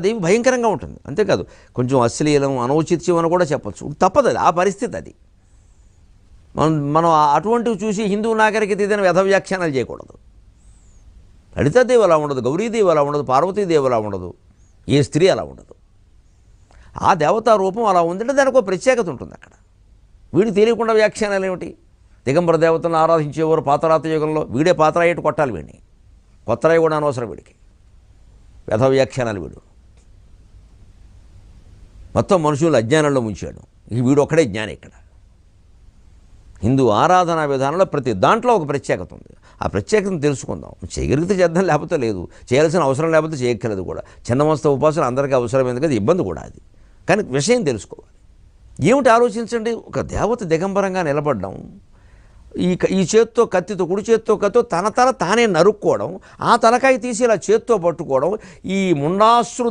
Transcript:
దేవి భయంకరంగా ఉంటుంది. అంతేకాదు కొంచెం అశ్లీలం అనౌచిత్యం అని కూడా చెప్పచ్చు. తప్పదు, అది ఆ పరిస్థితి. అది మనం అటువంటివి చూసి హిందూ నాగరికత ఏదైనా వ్యధ వ్యాఖ్యానాలు చేయకూడదు. లలితాదేవి అలా ఉండదు, గౌరీదేవి అలా ఉండదు, పార్వతీదేవి అలా ఉండదు, ఏ స్త్రీ అలా ఉండదు. ఆ దేవతా రూపం అలా ఉందంటే దానికి ఒక ప్రత్యేకత ఉంటుంది అక్కడ. వీడికి తెలియకుండా వ్యాఖ్యానాలు ఏమిటి? దిగంబర దేవతలను ఆరాధించేవారు పాతరాత యుగంలో, వీడే పాతరాయేటు కొట్టాలి వీడిని, కొత్తరాయి కూడా అనవసరం వీడికి. వ్యధ వ్యాఖ్యానాలు వీడు మొత్తం మనుషులు అజ్ఞానంలో ముంచాడు. వీడు ఒక్కడే జ్ఞాని. ఇక్కడ హిందూ ఆరాధనా విధానంలో ప్రతి దాంట్లో ఒక ప్రత్యేకత ఉంది. ఆ ప్రత్యేకతను తెలుసుకుందాం. చేయగలిగితే చేద్దాం, లేకపోతే లేదు. చేయాల్సిన అవసరం లేకపోతే చేయక్కర్లేదు కూడా. చిన్నమస్త ఉపాసన అందరికీ అవసరమైంది కదా, ఇబ్బంది కూడా అది. కానీ విషయం తెలుసుకోవాలి. ఏమిటి ఆలోచించండి, ఒక దేవత దిగంబరంగా నిలబడడం, ఈ చేత్తో కత్తితో, కుడి చేత్తో కత్తితో తన తల తానే నరుక్కోవడం, ఆ తలకాయ తీసి ఇలా చేత్తో పట్టుకోవడం, ఈ ముండాశ్రు